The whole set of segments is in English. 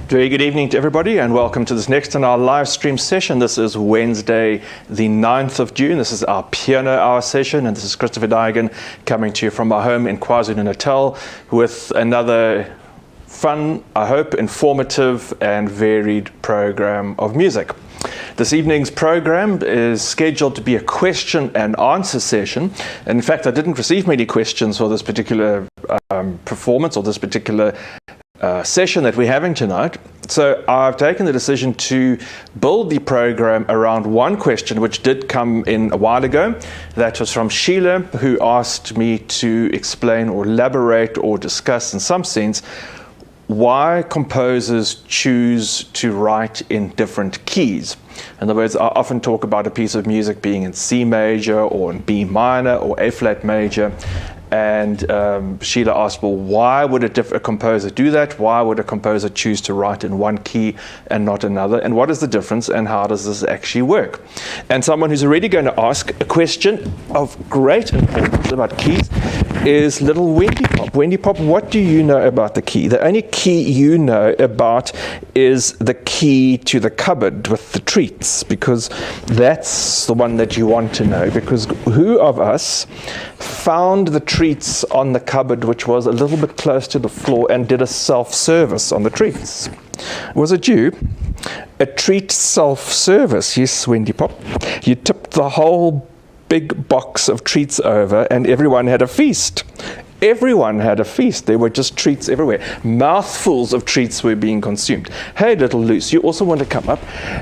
Very good evening to everybody and welcome to this next in our live stream session. This is Wednesday the 9th of June. This is our Piano Hour session and this is Christopher Daigen coming to you from our home in KwaZulu-Natal with another fun, I hope, informative and varied program of music. This evening's program is scheduled to be a question and answer session. And in fact, I didn't receive many questions for this particular performance or this particular session that we're having tonight. So I've taken the decision to build the program around one question which did come in a while ago. That was from Sheila, who asked me to explain or elaborate or discuss in some sense why composers choose to write in different keys. In other words, I often talk about a piece of music being in C major or in B minor or A flat major. And Sheila asked, well, why would a composer do that? Why would a composer choose to write in one key and not another? And what is the difference and how does this actually work? And someone who's already going to ask a question of great importance about keys is little Wendy Pop. Wendy Pop, what do you know about the key? The only key you know about is the key to the cupboard with the treats, because that's the one that you want to know. Because who of us found the treats on the cupboard which was a little bit close to the floor and did a self-service on the treats? Was it you? A treat self-service, yes, Wendy Pop. You tipped the whole big box of treats over and everyone had a feast. Everyone had a feast. There were just treats everywhere. Mouthfuls of treats were being consumed. Hey, little Luce, you also want to come up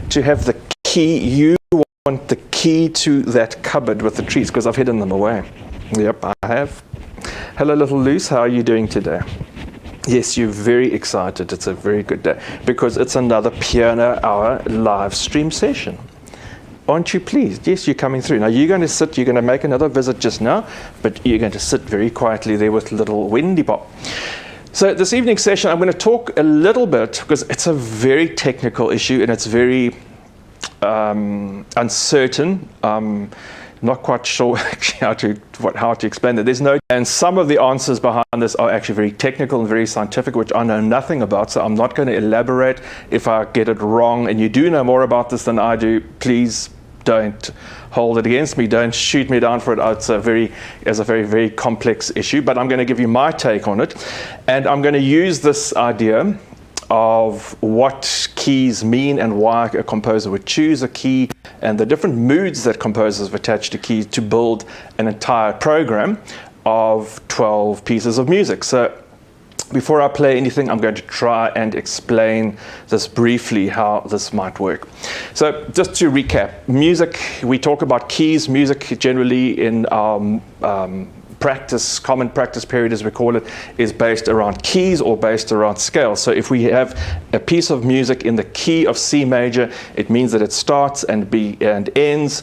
to have the key. You want the key to that cupboard with the treats because I've hidden them away. Yep, I have. Hello, little Luce. How are you doing today? Yes, you're very excited. It's a very good day because it's another Piano Hour live stream session. Aren't you pleased? Yes, you're coming through. Now, you're going to sit, you're going to make another visit just now, but you're going to sit very quietly there with little Wendy Pop. So this evening's session, I'm going to talk a little bit, because it's a very technical issue and it's very uncertain. Not quite sure actually how to explain that. There's no, and some of the answers behind this are actually very technical and very scientific, which I know nothing about, so I'm not going to elaborate. If I get it wrong and you do know more about this than I do, please don't hold it against me. Don't shoot me down for it. It's a very, very complex issue, but I'm going to give you my take on it. And I'm going to use this idea of what keys mean and why a composer would choose a key and the different moods that composers have attached to keys to build an entire program of 12 pieces of music. So before I play anything, I'm going to try and explain this briefly, how this might work. So just to recap, music, we talk about keys. Music generally in our practice, common practice period as we call it, is based around keys or based around scales. So if we have a piece of music in the key of C major, it means that it starts and ends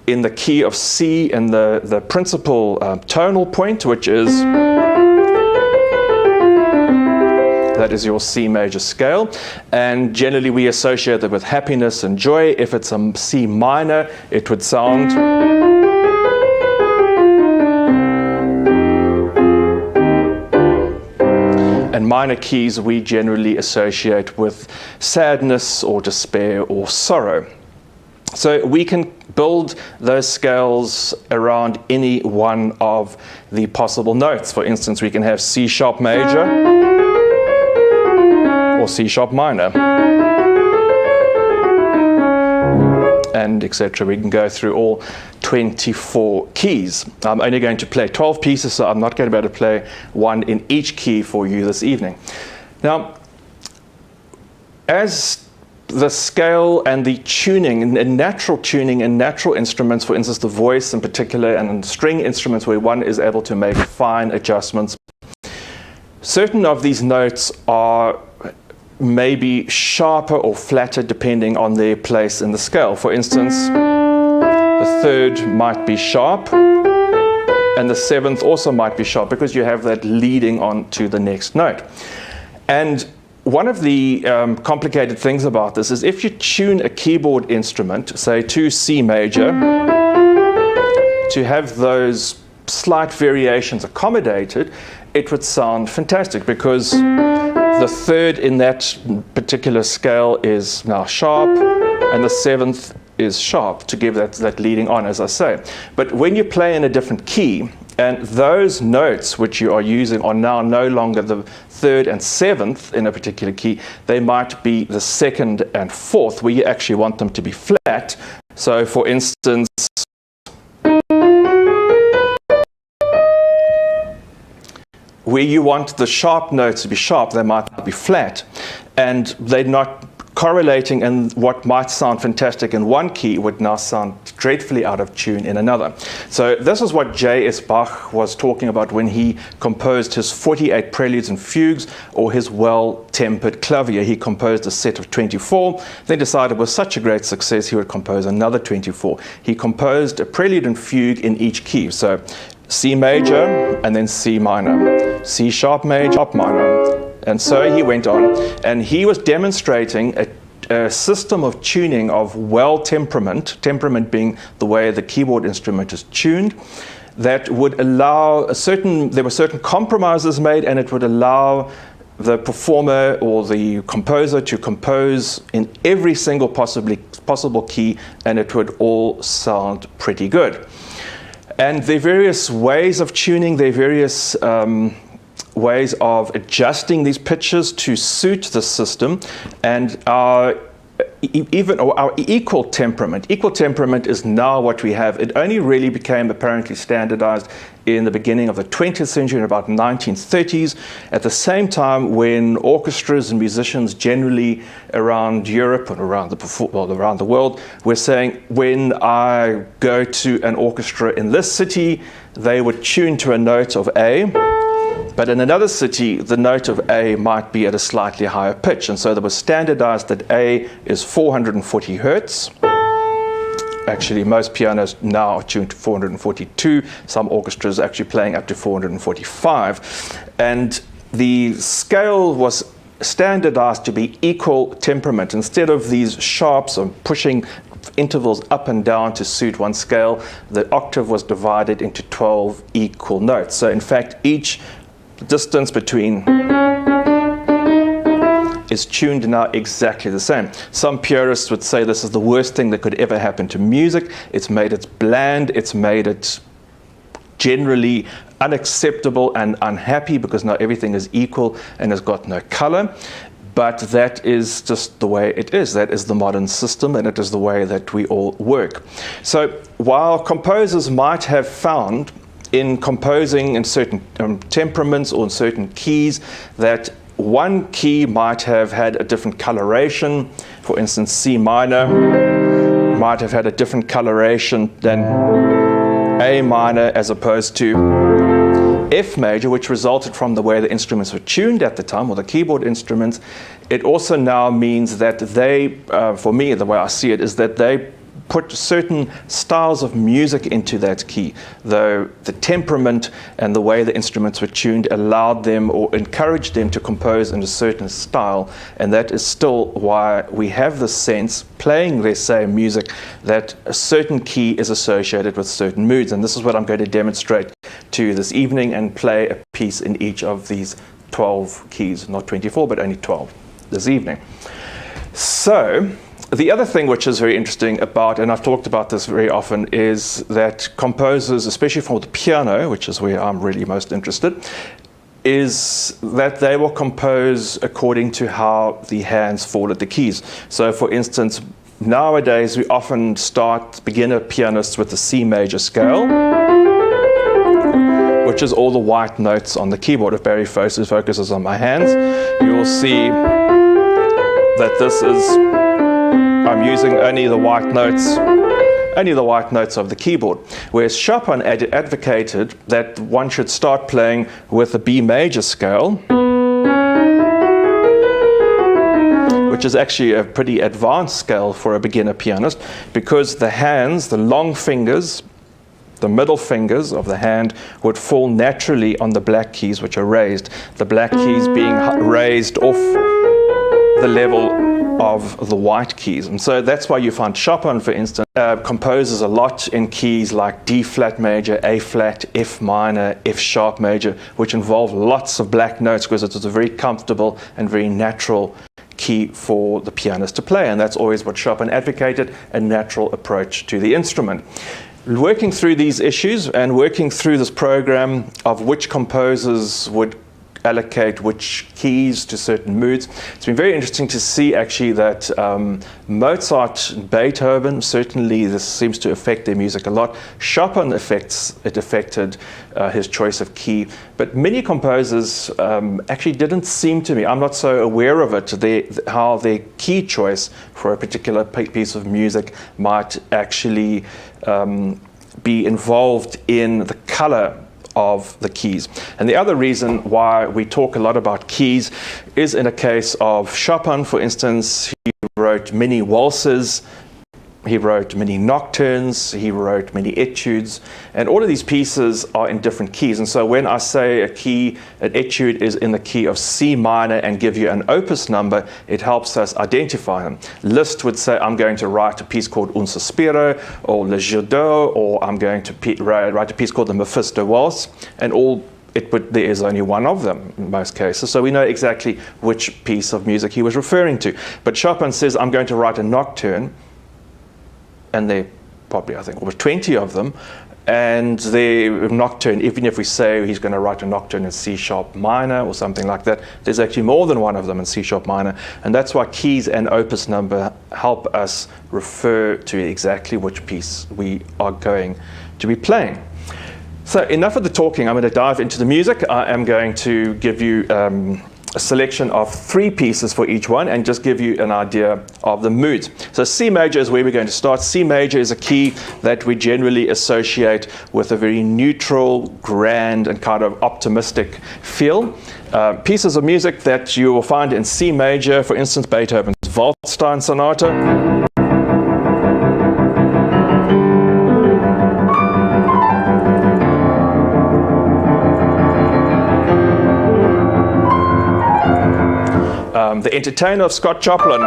in the key of C and the principal tonal point, which is, that is your C major scale. And generally we associate that with happiness and joy. If it's a C minor, it would sound, and minor keys we generally associate with sadness or despair or sorrow. So we can build those scales around any one of the possible notes. For instance, we can have C sharp major or C sharp minor, and etc. We can go through all 24 keys. I'm only going to play 12 pieces, so I'm not going to be able to play one in each key for you this evening. Now, as the scale and the tuning, and natural tuning in natural instruments, for instance, the voice in particular, and in string instruments where one is able to make fine adjustments, certain of these notes are maybe sharper or flatter depending on their place in the scale. For instance, the third might be sharp and the seventh also might be sharp because you have that leading on to the next note. And one of the complicated things about this is if you tune a keyboard instrument, say to C major, to have those slight variations accommodated, it would sound fantastic because the third in that particular scale is now sharp, and the seventh is sharp to give that leading on, as I say. But when you play in a different key, and those notes which you are using are now no longer the third and seventh in a particular key, they might be the second and fourth, where you actually want them to be flat. So for instance, where you want the sharp notes to be sharp, they might not be flat, and they're not correlating, and what might sound fantastic in one key would now sound dreadfully out of tune in another. So this is what J.S. Bach was talking about when he composed his 48 preludes and fugues, or his Well-Tempered Clavier. He composed a set of 24, then decided it was such a great success he would compose another 24. He composed a prelude and fugue in each key. So C major, and then C minor, C sharp major, sharp minor. And so he went on, and he was demonstrating a system of tuning of temperament being the way the keyboard instrument is tuned, that would allow there were certain compromises made, and it would allow the performer or the composer to compose in every single possible key, and it would all sound pretty good. And there are various ways of tuning, there are various ways of adjusting these pitches to suit the system, and our equal temperament. Equal temperament is now what we have. It only really became apparently standardized in the beginning of the 20th century, in about 1930s, at the same time when orchestras and musicians generally around Europe and around the world were saying, when I go to an orchestra in this city, they would tune to a note of A, but in another city, the note of A might be at a slightly higher pitch. And so there was standardized that A is 440 hertz. Actually, most pianos now are tuned to 442. Some orchestras are actually playing up to 445. And the scale was standardized to be equal temperament. Instead of these sharps of pushing intervals up and down to suit one scale, the octave was divided into 12 equal notes. So in fact, each distance between is tuned now exactly the same. Some purists would say this is the worst thing that could ever happen to music. It's made it bland, it's made it generally unacceptable and unhappy, because now everything is equal and has got no color. But that is just the way it is. That is the modern system, and it is the way that we all work. So while composers might have found in composing in certain temperaments or in certain keys that one key might have had a different coloration, for instance, C minor might have had a different coloration than A minor as opposed to F major, which resulted from the way the instruments were tuned at the time, or the keyboard instruments. It also now means that they, for me, the way I see it, is that they put certain styles of music into that key, though the temperament and the way the instruments were tuned allowed them or encouraged them to compose in a certain style. And that is still why we have the sense, playing their same music, that a certain key is associated with certain moods. And this is what I'm going to demonstrate to you this evening, and play a piece in each of these 12 keys, not 24, but only 12 this evening. So the other thing which is very interesting about, and I've talked about this very often, is that composers, especially for the piano, which is where I'm really most interested, is that they will compose according to how the hands fall at the keys. So for instance, nowadays we often start beginner pianists with the C major scale, which is all the white notes on the keyboard. If Barry focuses on my hands, you will see that this is, I'm using only the white notes of the keyboard. Whereas Chopin advocated that one should start playing with the B major scale, which is actually a pretty advanced scale for a beginner pianist, because the hands, the long fingers, the middle fingers of the hand would fall naturally on the black keys, which are raised. The black keys being raised off the level of the white keys. And so that's why you find Chopin, for instance, composes a lot in keys like D flat major, A flat, F minor, F sharp major, which involve lots of black notes because it was a very comfortable and very natural key for the pianist to play. And that's always what Chopin advocated, a natural approach to the instrument. Working through these issues and working through this program of which composers would allocate which keys to certain moods. It's been very interesting to see actually that Mozart, Beethoven, certainly this seems to affect their music a lot. Chopin affected his choice of key, but many composers actually didn't seem to me, I'm not so aware of it, how their key choice for a particular piece of music might actually be involved in the color of the keys. And the other reason why we talk a lot about keys is in a case of Chopin, for instance. He wrote many waltzes, he wrote many nocturnes, he wrote many etudes, and all of these pieces are in different keys. And so when I say an etude is in the key of C minor and give you an opus number, it helps us identify them. Liszt would say, I'm going to write a piece called Un Sospiro, or Le Jeu d'Eau, or I'm going to write a piece called the Mephisto Waltz, and there is only one of them in most cases, so we know exactly which piece of music he was referring to. But Chopin says, I'm going to write a nocturne, and there probably, I think, over 20 of them, and the nocturne, even if we say he's going to write a nocturne in C sharp minor or something like that, there's actually more than one of them in C sharp minor, and that's why keys and opus number help us refer to exactly which piece we are going to be playing. So enough of the talking, I'm going to dive into the music. I am going to give you a selection of 3 pieces for each one and just give you an idea of the moods. So C major is where we're going to start. C major is a key that we generally associate with a very neutral, grand, and kind of optimistic feel. Pieces of music that you will find in C major, for instance, Beethoven's Waldstein Sonata. The Entertainer of Scott Joplin.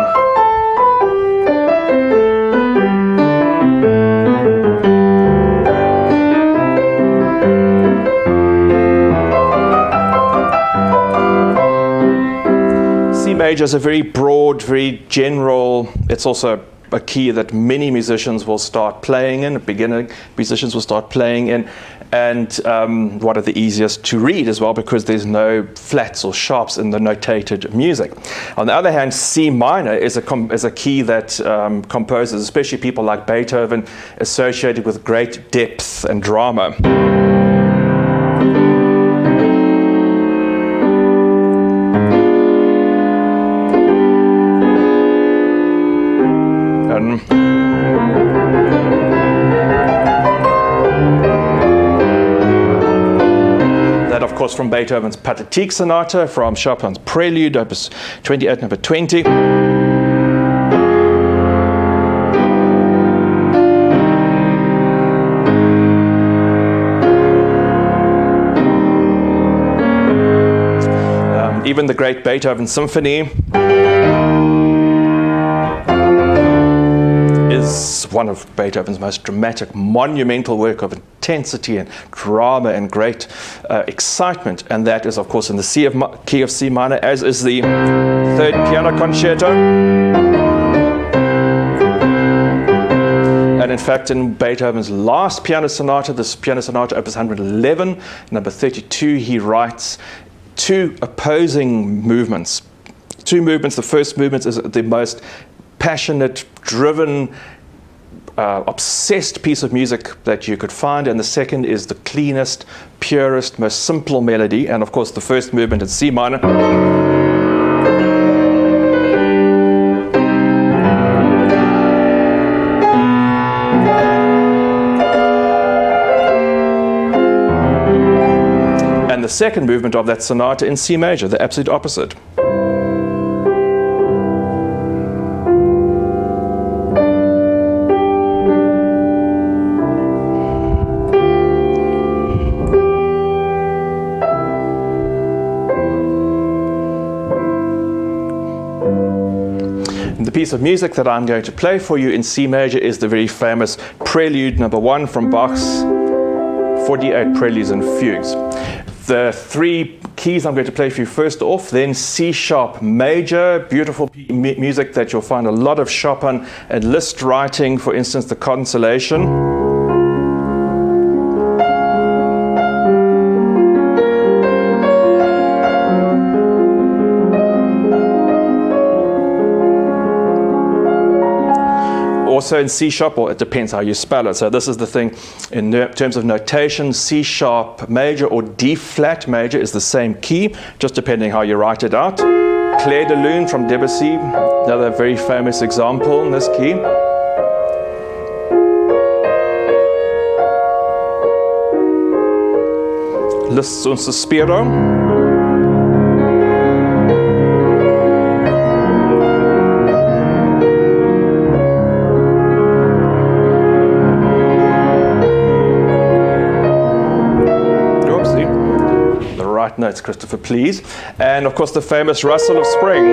C major is a very broad, very general, it's also a key that many musicians will start playing in, beginner musicians will start playing in, and one of the easiest to read as well because there's no flats or sharps in the notated music. On the other hand, C minor is a key that composers, especially people like Beethoven, associated with great depth and drama. That, of course, from Beethoven's Pathetique Sonata, from Chopin's Prelude, Opus 28, number 20. Even the great Beethoven Symphony is one of Beethoven's most dramatic, monumental work of intensity and drama and great excitement, and that is, of course, in the key of C minor, as is the Third Piano Concerto. And in fact, in Beethoven's last piano sonata, this piano sonata, Opus 111, number 32, he writes 2 opposing movements. 2 movements. The first movement is the most passionate, driven, obsessed piece of music that you could find, and the second is the cleanest, purest, most simple melody, and of course the first movement in C minor. And the second movement of that sonata in C major, the absolute opposite. piece of music that I'm going to play for you in C major is the very famous Prelude Number 1 from Bach's 48 Preludes and Fugues. The three keys I'm going to play for you first off, then C sharp major, beautiful music that you'll find a lot of Chopin and Liszt writing, for instance, the Consolation. Also in C sharp, or it depends how you spell it. So this is the thing in terms of notation. C sharp major or D flat major is the same key, just depending how you write it out. Clair de Lune from Debussy, another very famous example in this key. Liszt's Un Sospiro. Notes, Christopher, please. And of course the famous Rustle of Spring.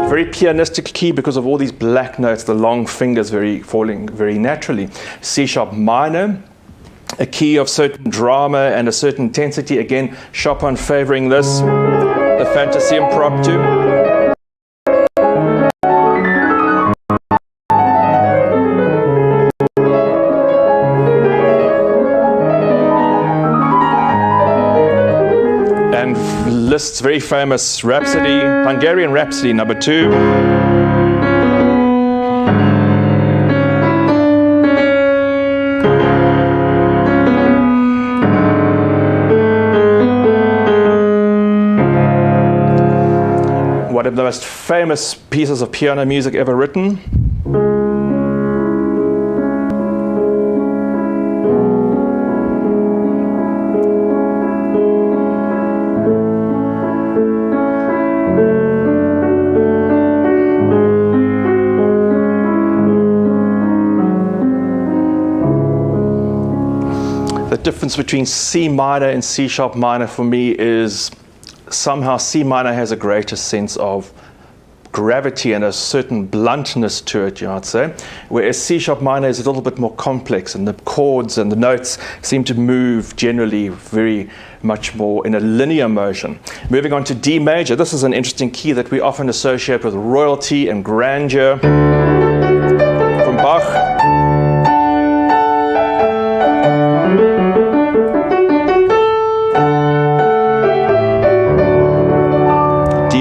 Very pianistic key because of all these black notes, the long fingers falling very naturally. C sharp minor, a key of certain drama and a certain intensity. Again, Chopin favoring this. The Fantasie Impromptu. Liszt's very famous Rhapsody, Hungarian Rhapsody Number 2. One of the most famous pieces of piano music ever written. The difference between C minor and C sharp minor for me is somehow C minor has a greater sense of gravity and a certain bluntness to it, I'd say, whereas C sharp minor is a little bit more complex and the chords and the notes seem to move generally very much more in a linear motion. Moving on to D major, this is an interesting key that we often associate with royalty and grandeur from Bach.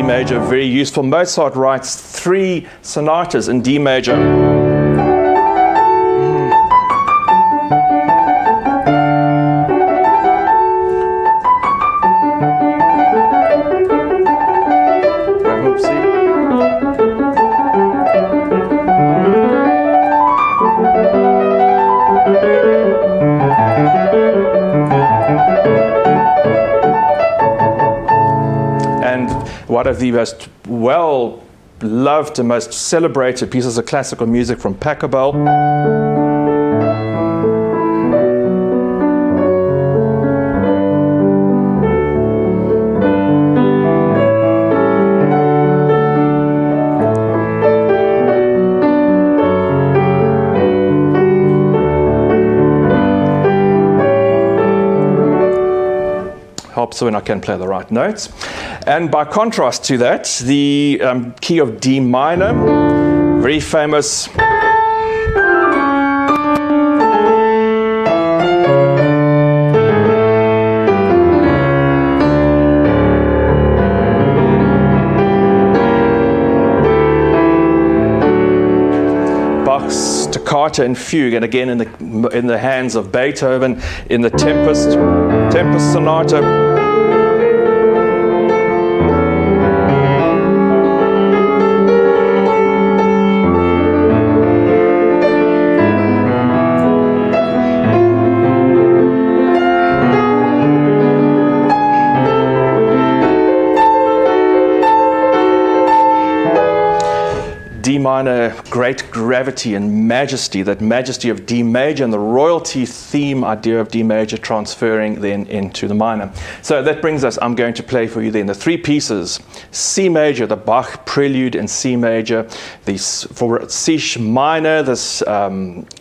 Major, very useful. Mozart writes 3 sonatas in D major. One of the most well-loved and most celebrated pieces of classical music from Pachelbel. So when I can play the right notes. And by contrast to that, the key of D minor, very famous. Bach's Toccata and Fugue, and again in the hands of Beethoven in the Tempest Sonata. D minor great gravity and majesty, that majesty of D major and the royalty theme idea of D major transferring then into the minor. So that brings us, I'm going to play for you then the three pieces: C major, the Bach prelude in C major, for C minor, this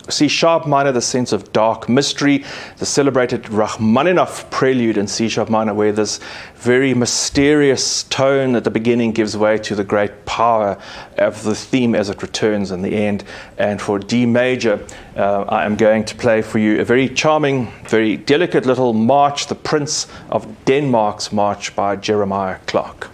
C sharp minor, the sense of dark mystery, the celebrated Rachmaninoff prelude in C sharp minor, where this very mysterious tone at the beginning gives way to the great power of the theme as it returns in the end. And for D major, I am going to play for you a very charming, very delicate little march, the Prince of Denmark's March by Jeremiah Clarke.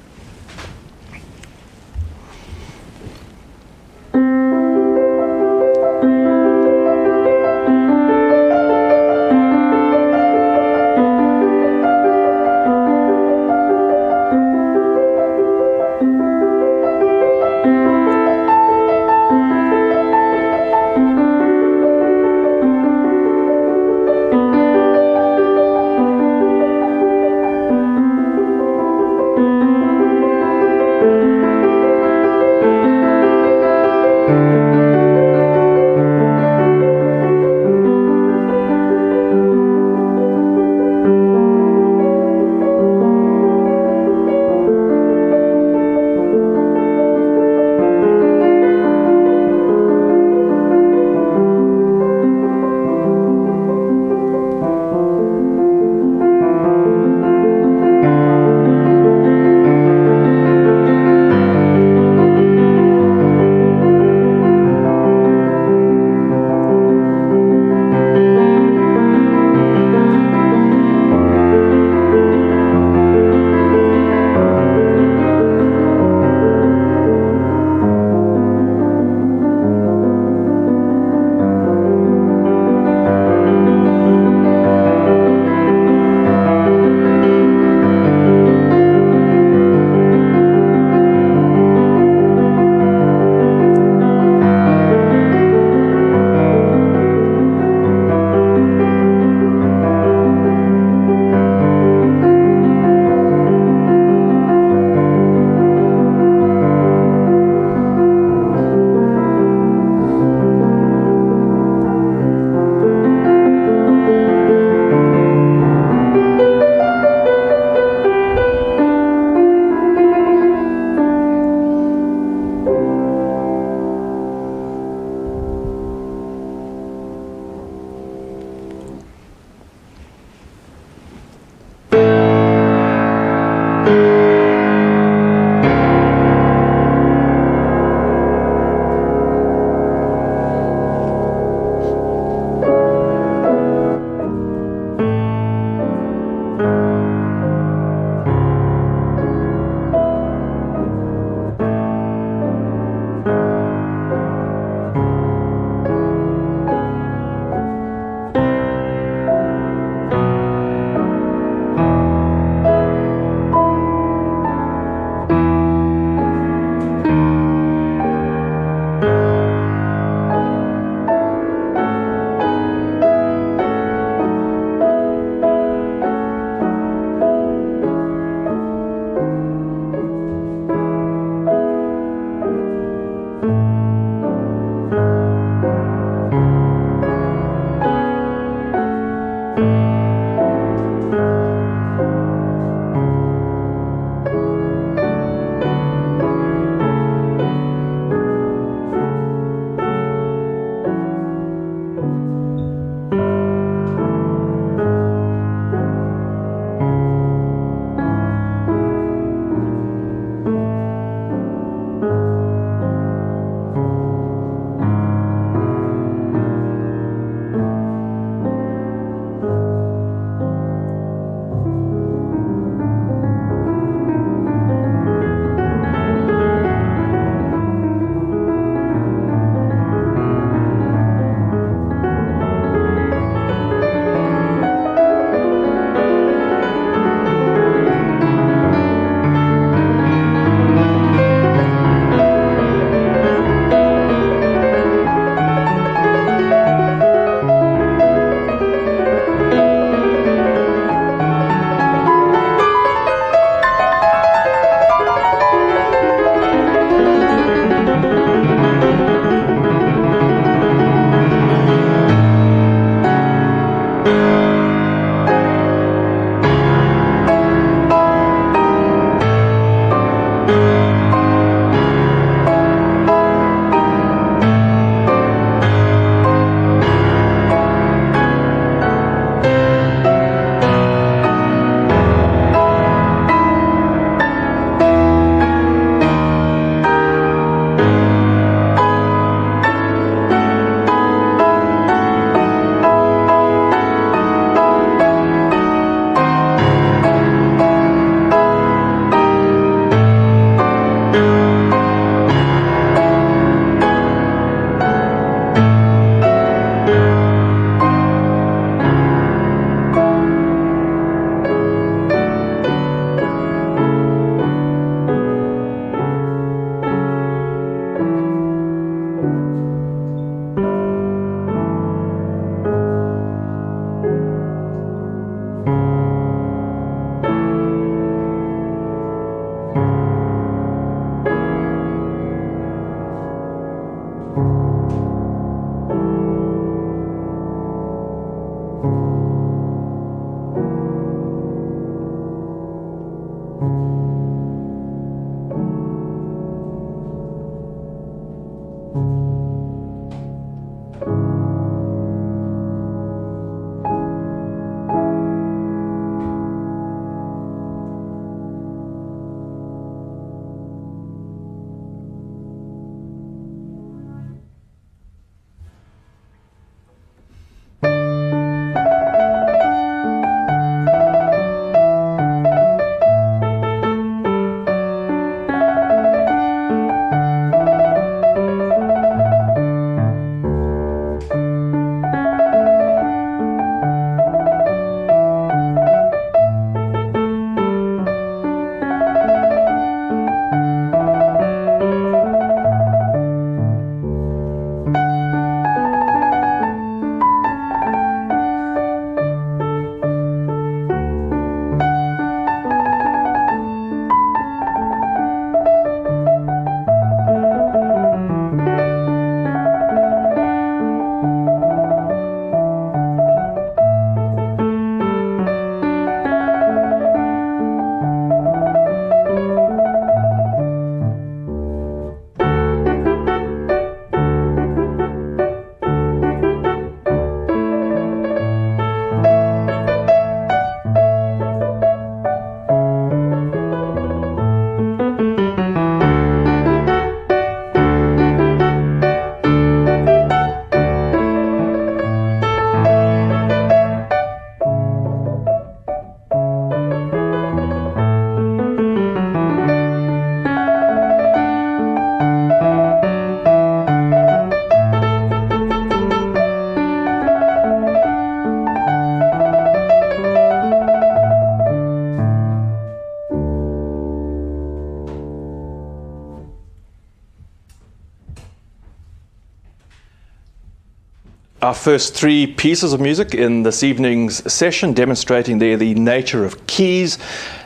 Our first three pieces of music in this evening's session demonstrating there the nature of keys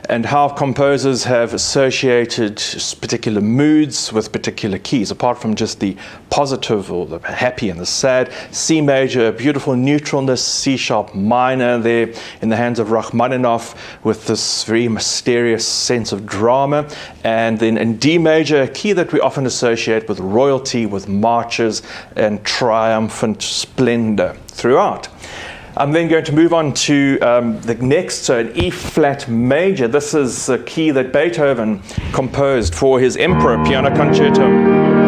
and how composers have associated particular moods with particular keys, apart from just the positive or the happy and the sad. C major, a beautiful neutralness, C sharp minor there in the hands of Rachmaninoff with this very mysterious sense of drama. And then in D major, a key that we often associate with royalty, with marches and triumphant splendor throughout. I'm then going to move on to the next, so an E flat major. This is a key that Beethoven composed for his Emperor Piano Concerto.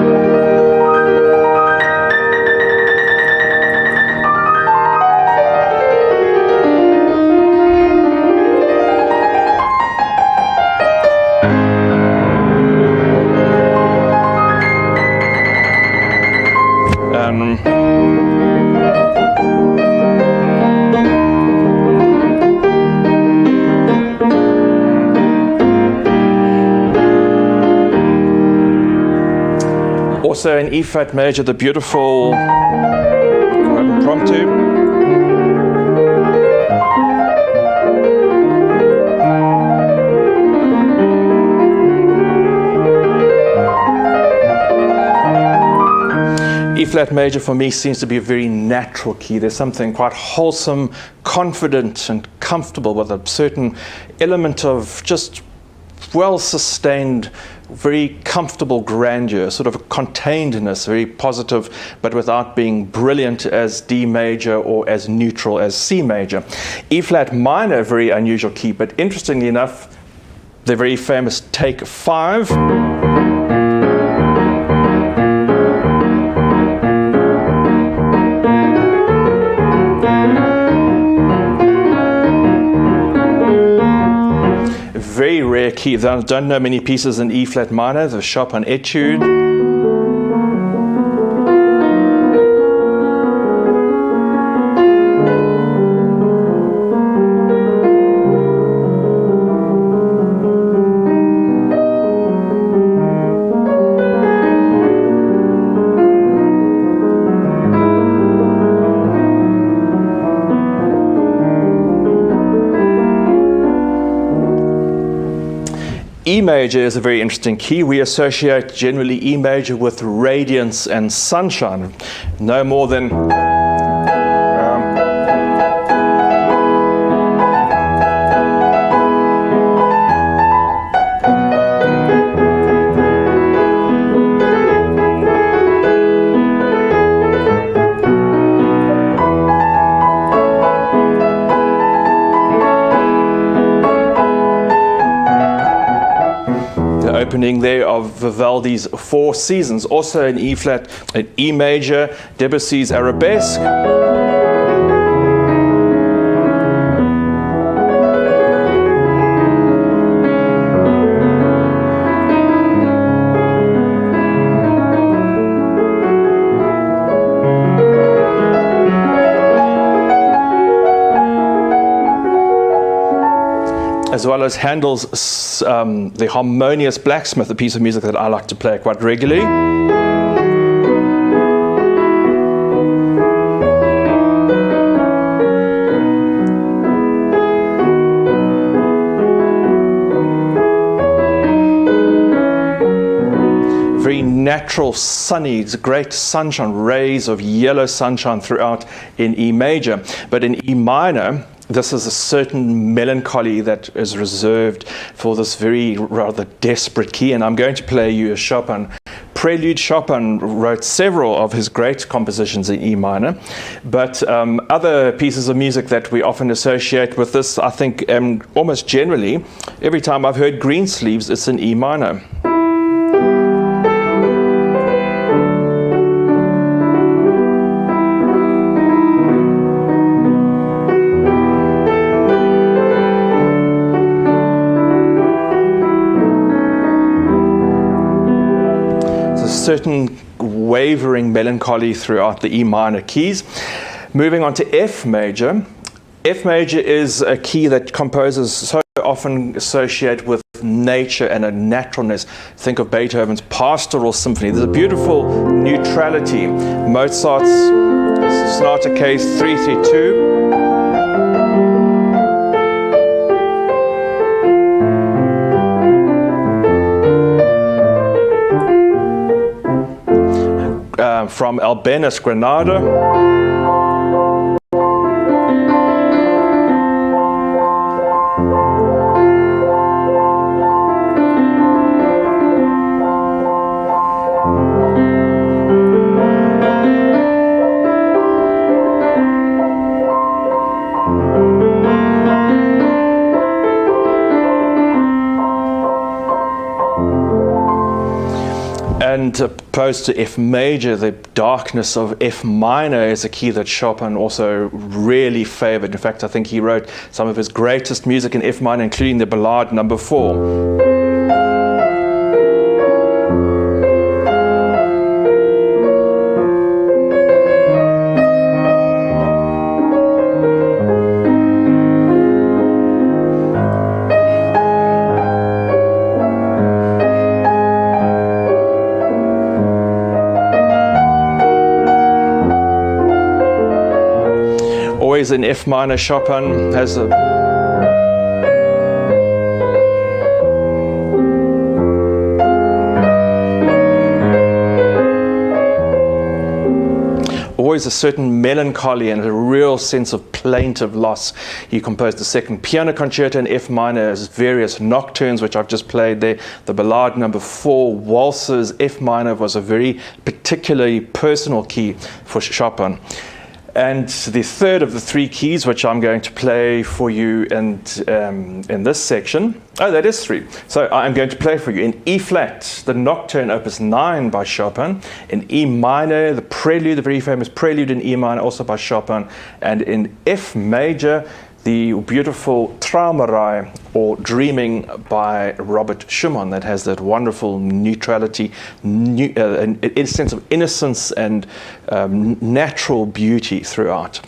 Also in E flat major, the beautiful impromptu. E flat major for me seems to be a very natural key. There's something quite wholesome, confident and comfortable with a certain element of just well-sustained, very comfortable grandeur, sort of a containedness, very positive, but without being brilliant as D major or as neutral as C major. E flat minor, a very unusual key, but interestingly enough, the very famous Take 5. Very rare key. I don't know many pieces in E flat minor. The Chopin Etude. E major is a very interesting key. We associate generally E major with radiance and sunshine. No more than opening there of Vivaldi's Four Seasons, also in E flat, an E major, Debussy's Arabesque. As well as Handel's The Harmonious Blacksmith, a piece of music that I like to play quite regularly. Very natural, sunny, great sunshine, rays of yellow sunshine throughout in E major. But in E minor, this is a certain melancholy that is reserved for this very rather desperate key, and I'm going to play you a Chopin prelude. Chopin wrote several of his great compositions in E minor, but other pieces of music that we often associate with this, I think almost generally, every time I've heard Greensleeves, it's in E minor. Certain wavering melancholy throughout the E minor keys. Moving on to F major. F major is a key that composers so often associate with nature and a naturalness. Think of Beethoven's Pastoral Symphony. There's a beautiful neutrality. Mozart's Sonata Case 332. From Albéniz Granada. And opposed to F major, the darkness of F minor is a key that Chopin also really favored. In fact, I think he wrote some of his greatest music in F minor, including the Ballade No. 4. Always in F minor, Chopin has a always a certain melancholy and a real sense of plaintive loss. He composed the second piano concerto in F minor, as various nocturnes, which I've just played there, the Ballade No. 4, waltzes. F minor was a very particularly personal key for Chopin. And the third of the three keys, which I'm going to play for you in this section, that is three. So I'm going to play for you in E flat, the Nocturne Opus 9 by Chopin, in E minor, the Prelude, the very famous Prelude in E minor, also by Chopin, and in F major, the beautiful Träumerei, or Dreaming, by Robert Schumann, that has that wonderful neutrality, a sense of innocence and natural beauty throughout.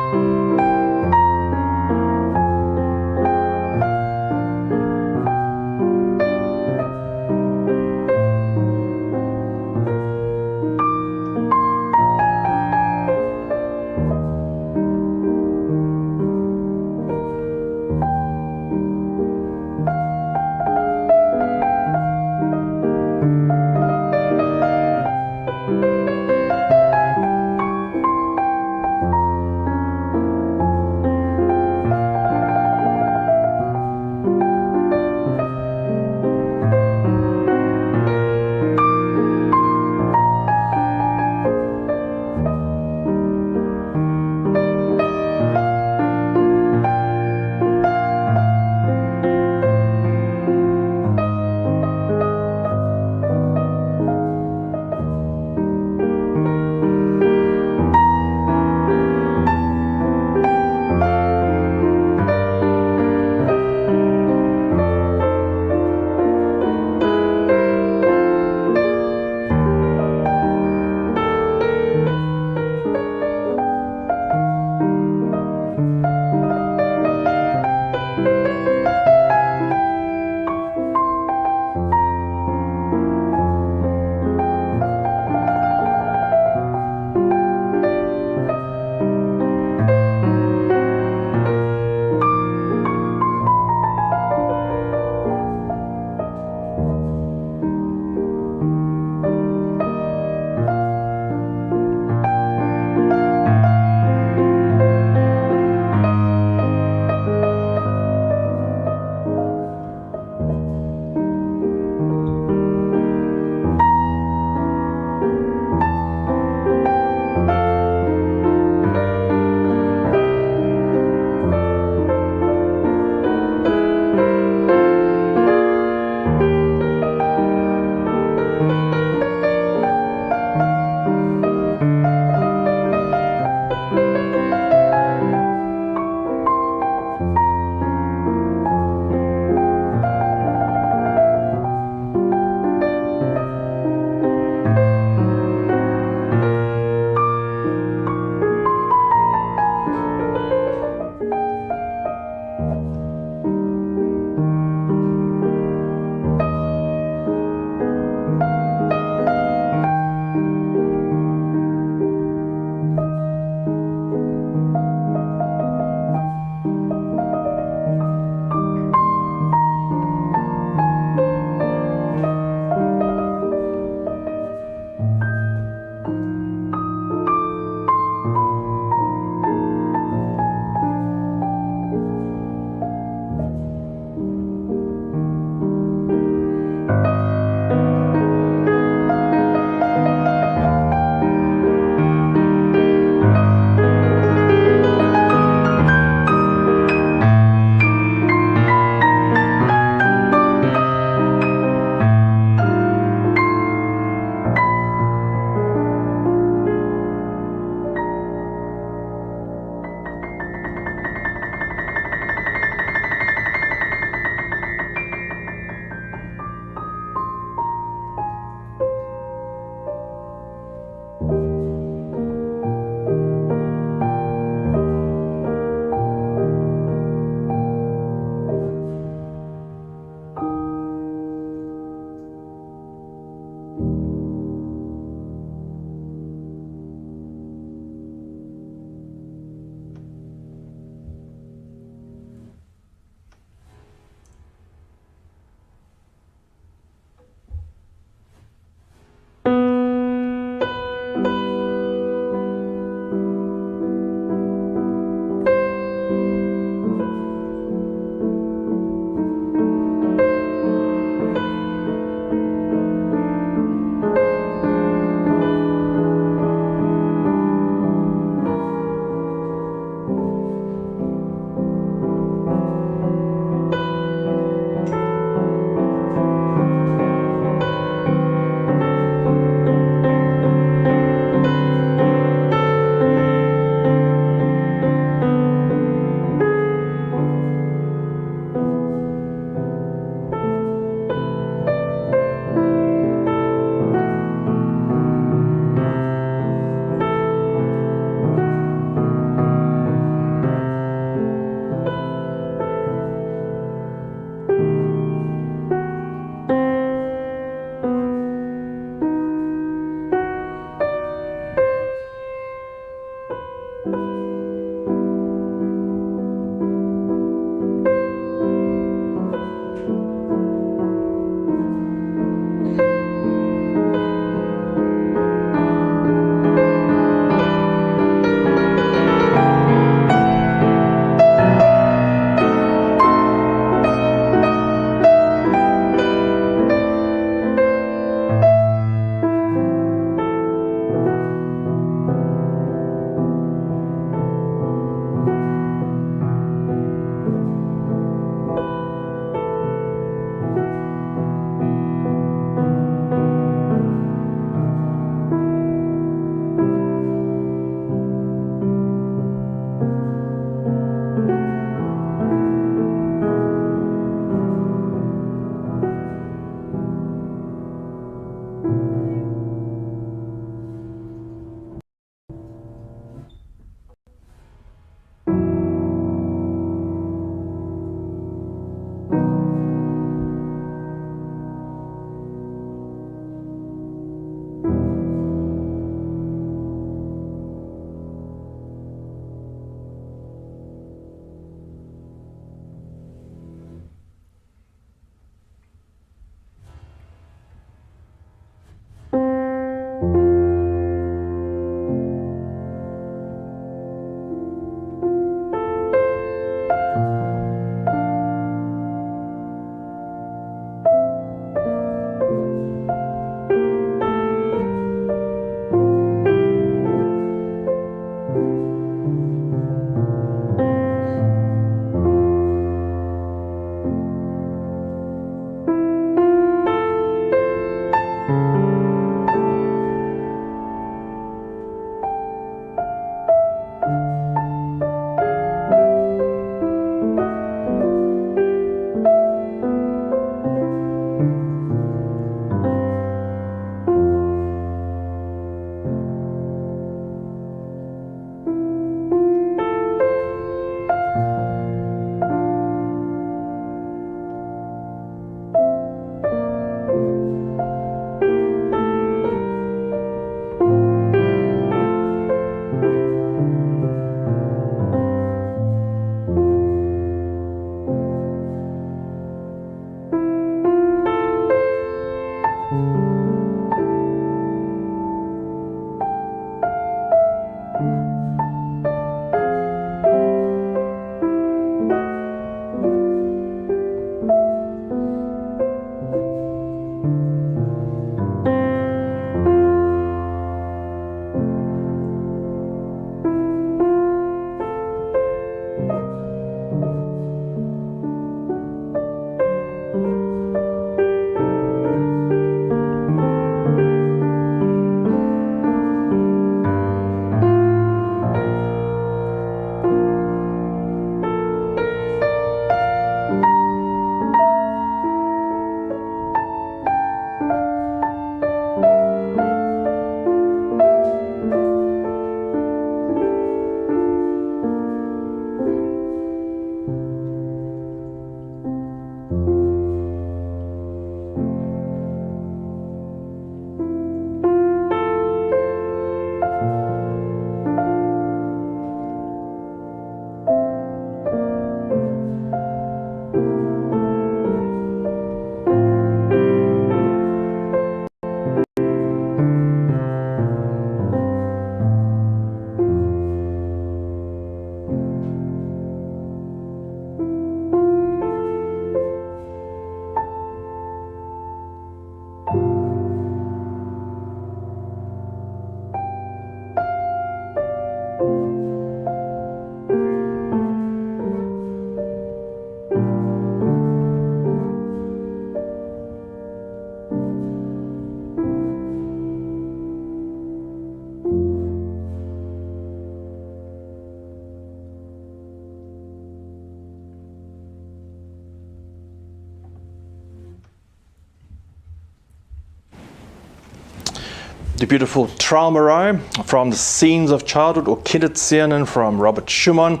the beautiful Traumerei from the Scenes of Childhood, or Kinderszenen from Robert Schumann,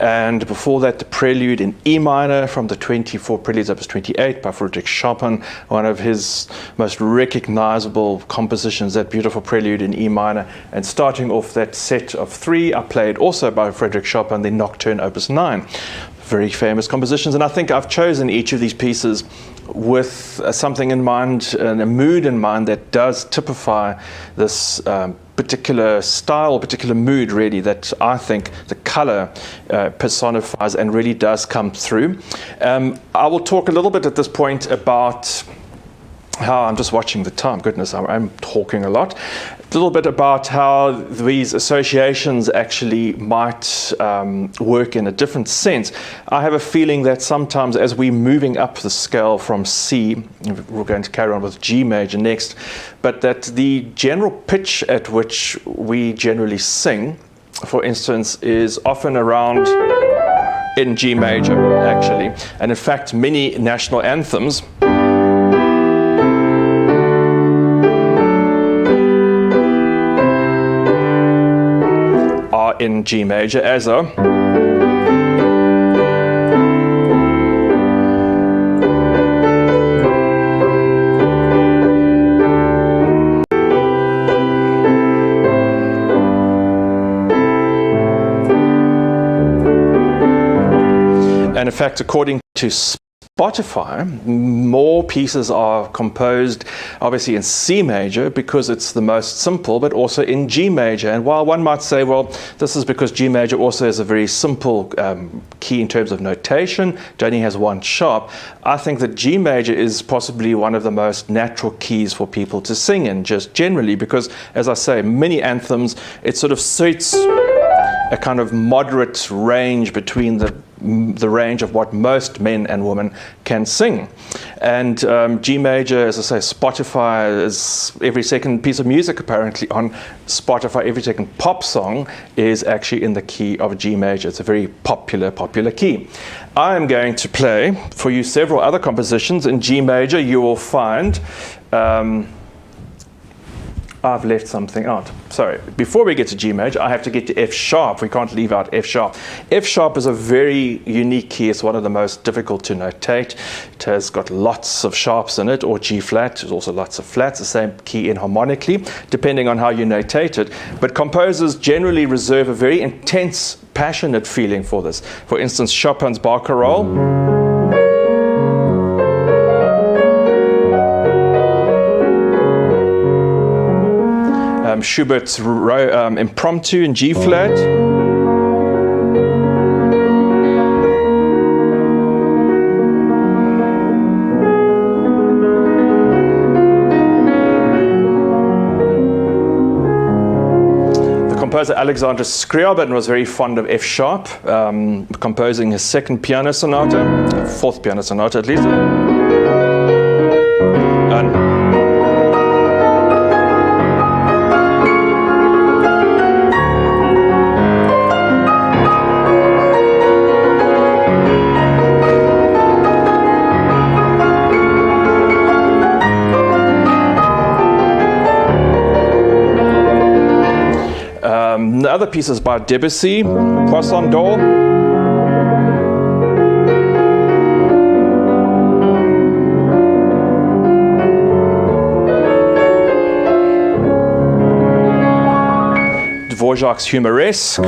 and before that the Prelude in E minor from the 24 Preludes Opus 28 by Friedrich Chopin, one of his most recognizable compositions, that beautiful Prelude in E minor. And starting off that set of three, I played also by Friedrich Chopin, the Nocturne Opus 9. Very famous compositions, and I think I've chosen each of these pieces with something in mind and a mood in mind that does typify this particular style, particular mood, really, that I think the color personifies and really does come through. I will talk a little bit at this point about how, I'm just watching the time, goodness, I'm talking a lot. A little bit about how these associations actually might work in a different sense. I have a feeling that sometimes as we're moving up the scale from C, we're going to carry on with G major next, but that the general pitch at which we generally sing, for instance, is often around in G major, actually. And in fact, many national anthems in G major, as a and in fact, according to Spotify, more pieces are composed obviously in C major because it's the most simple, but also in G major. And while one might say, well, this is because G major also is a very simple key in terms of notation, it only has one sharp, I think that G major is possibly one of the most natural keys for people to sing in, just generally, because, as I say, many anthems, it sort of suits a kind of moderate range between the range of what most men and women can sing. And G major, as I say, Spotify is every second piece of music apparently on Spotify, every second pop song is actually in the key of G major. It's a very popular key. I am going to play for you several other compositions in G major. You will find I've left something out. Sorry, before we get to G major, I have to get to F sharp. We can't leave out F sharp. F sharp is a very unique key. It's one of the most difficult to notate. It has got lots of sharps in it, or G flat. There's also lots of flats, the same key inharmonically, depending on how you notate it. But composers generally reserve a very intense, passionate feeling for this. For instance, Chopin's Barcarolle. Schubert's Impromptu in G flat. The composer Alexander Scriabin was very fond of F sharp, composing his second piano sonata, fourth piano sonata at least. And the other pieces by Debussy, Poisson d'Or. Dvorak's Humoresque.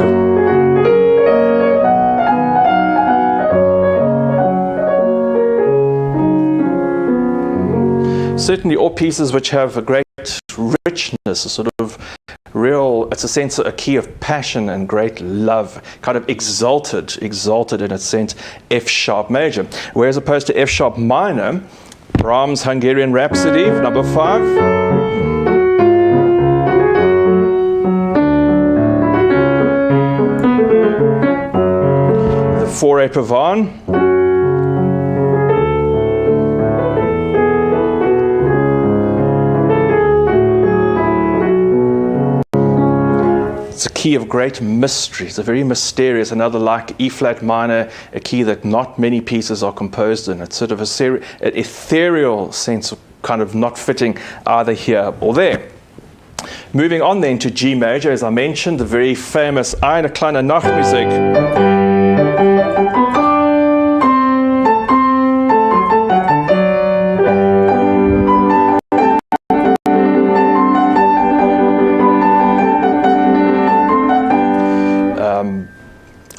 Certainly all pieces which have a great richness, a sort of real, it's a sense, a key of passion and great love, kind of exalted in its sense, F sharp major. Whereas opposed to F sharp minor, Brahms' Hungarian Rhapsody, number 5. The Fauré Pavane. It's a key of great mystery. It's a very mysterious, another like E flat minor, a key that not many pieces are composed in. It's sort of an ethereal sense of kind of not fitting either here or there. Moving on then to G major, as I mentioned, the very famous Eine kleine Nachtmusik.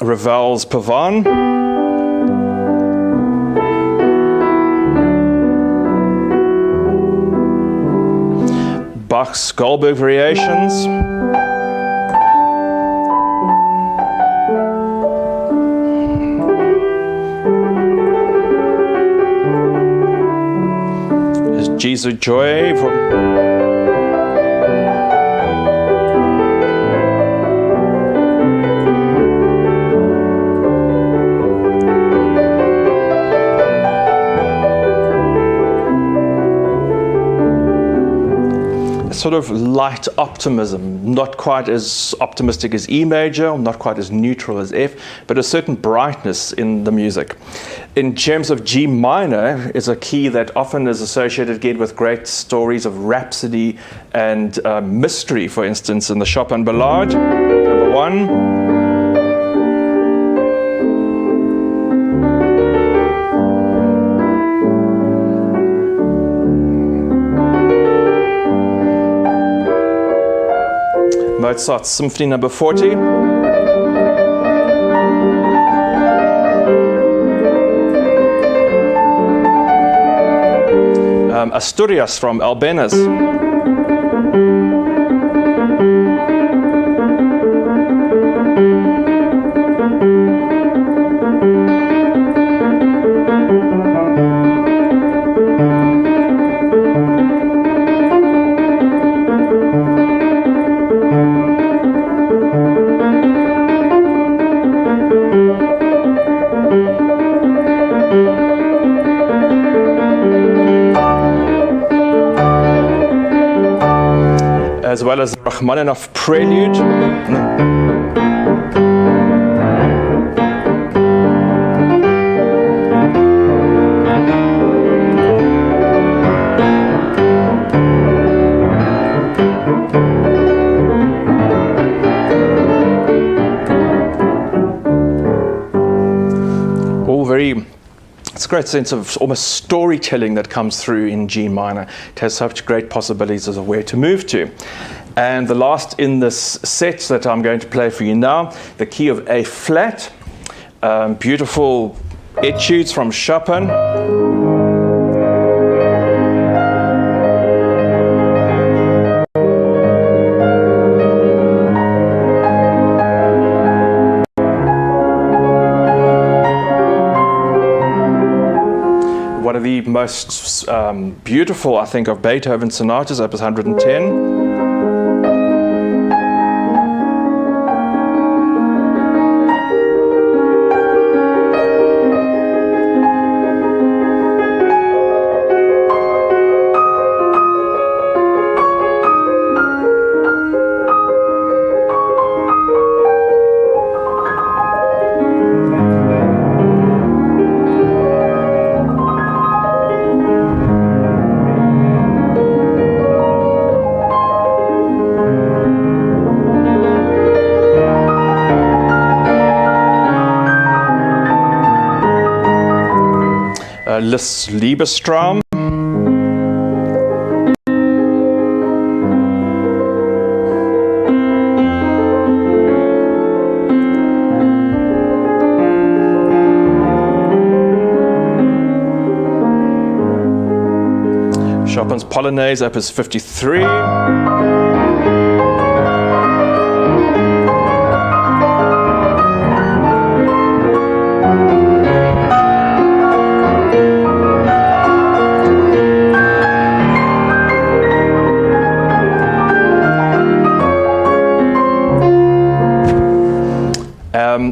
Ravel's Pavane. Bach's Goldberg Variations. There's Jesu Joy from sort of light optimism, not quite as optimistic as E major, not quite as neutral as F, but a certain brightness in the music. In terms of G minor is a key that often is associated again with great stories of rhapsody and mystery, for instance, in the Chopin Ballade, number 1. Mozart's Symphony number 40. Asturias from Albéniz. As well as the Rachmaninoff Prelude. All very, it's a great sense of almost storytelling that comes through in G minor. It has such great possibilities as of where to move to. And the last in this set that I'm going to play for you now, the key of A flat. Beautiful etudes from Chopin. One of the most beautiful, I think, of Beethoven's sonatas, Opus 110. Liszt's Liebestraum. Chopin's Polonaise, Opus 53.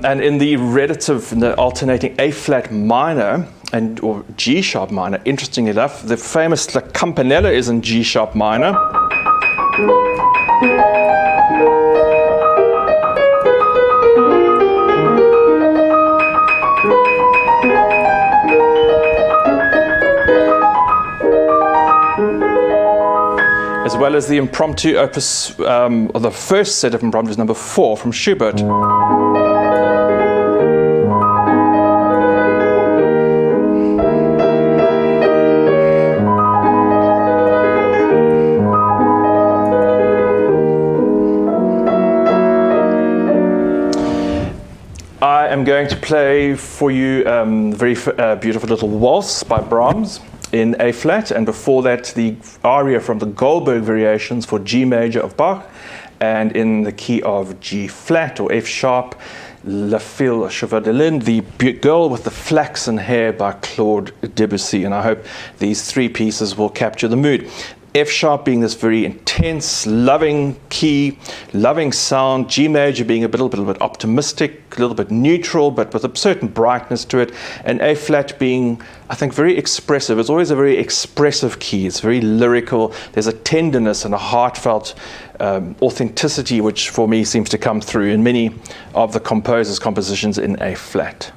And in the relative, in the alternating A flat minor or G sharp minor, interestingly enough, the famous La Campanella is in G sharp minor. as well as the impromptu opus, or the first set of impromptus, number 4 from Schubert. I am going to play for you a very beautiful little waltz by Brahms in A flat, and before that the aria from the Goldberg Variations for G major of Bach, and in the key of G flat or F sharp, La Fille Cheveux de Lynn, The Girl with the Flaxen Hair by Claude Debussy. And I hope these 3 pieces will capture the mood. F sharp being this very intense, loving key, loving sound. G major being a little bit optimistic, a little bit neutral, but with a certain brightness to it. And A flat being, I think, very expressive. It's always a very expressive key. It's very lyrical. There's a tenderness and a heartfelt authenticity, which for me seems to come through in many of the composer's compositions in A flat.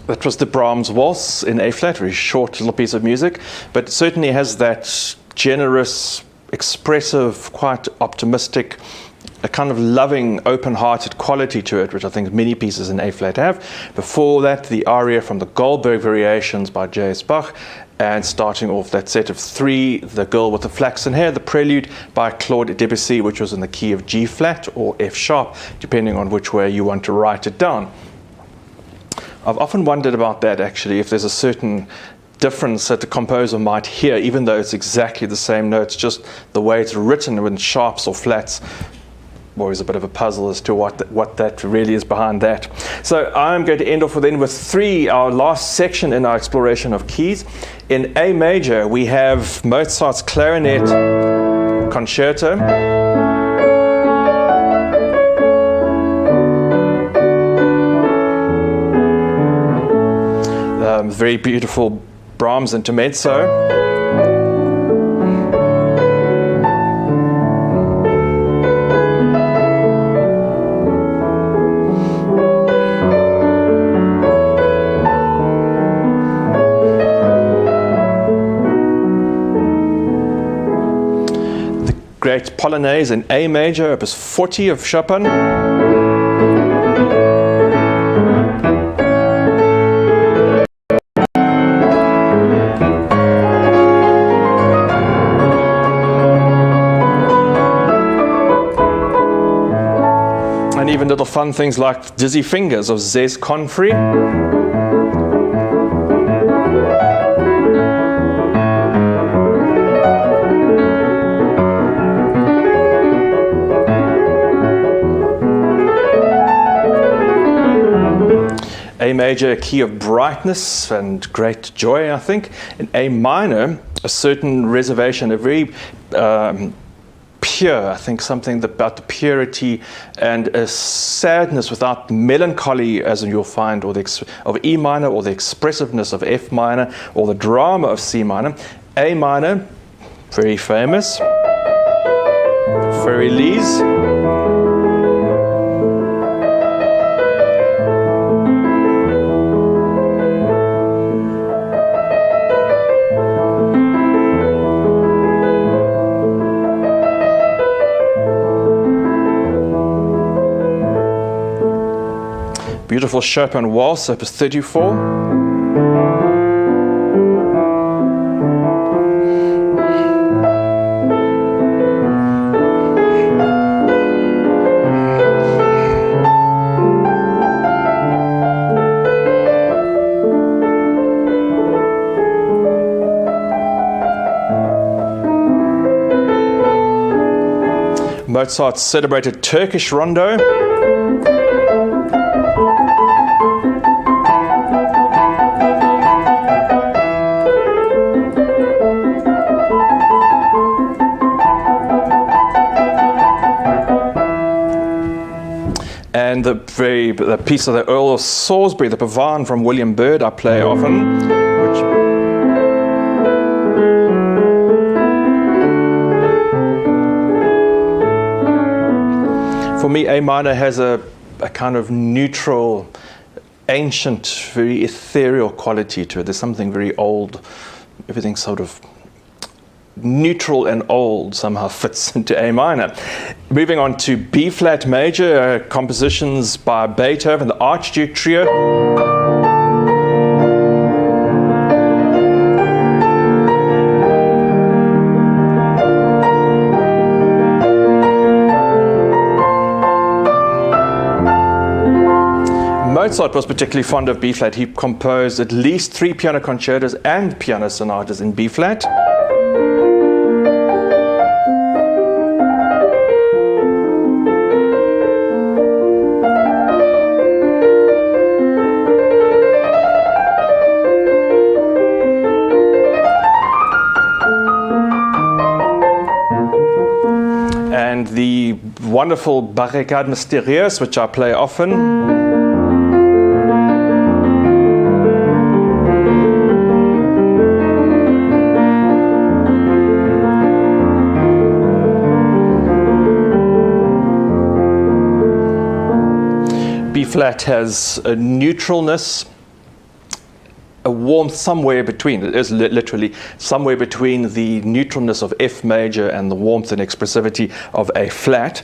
That was the Brahms Waltz in A flat, very short little piece of music, but it certainly has that generous, expressive, quite optimistic, a kind of loving, open-hearted quality to it, which I think many pieces in A flat have. Before that, the aria from the Goldberg Variations by J.S. Bach, and starting off that set of three, The Girl with the Flaxen Hair, the Prelude by Claude Debussy, which was in the key of G flat or F sharp, depending on which way you want to write it down. I've often wondered about that, actually, if there's a certain difference that the composer might hear, even though it's exactly the same notes, just the way it's written with sharps or flats. Always a bit of a puzzle as to what that really is behind that. So I'm going to end off with three, our last section in our exploration of keys. In A major, we have Mozart's Clarinet Concerto. Very beautiful Brahms intermezzo. The great Polonaise in A major, opus 40 of Chopin. Even little fun things like Dizzy Fingers of Zes Confrey. A major, a key of brightness and great joy, I think. In A minor, a certain reservation, a very pure, I think something about the purity and a sadness without melancholy, as you'll find, or of E minor, or the expressiveness of F minor, or the drama of C minor. A minor, very famous, Feuerlise. Beautiful Chopin Waltz, opus 34. Mozart's celebrated Turkish Rondo. And the piece of the Earl of Salisbury, the Pavane from William Byrd, I play often. For me, A minor has a kind of neutral, ancient, very ethereal quality to it. There's something very old, everything sort of neutral and old somehow fits into A minor. Moving on to B flat major, compositions by Beethoven, the Archduke Trio. Mozart was particularly fond of B flat. He composed at least 3 piano concertos and piano sonatas in B flat. And the wonderful Barricade Mystérieuse, which I play often. B flat has a neutralness, a warmth somewhere between. It is literally somewhere between the neutralness of F major and the warmth and expressivity of A flat.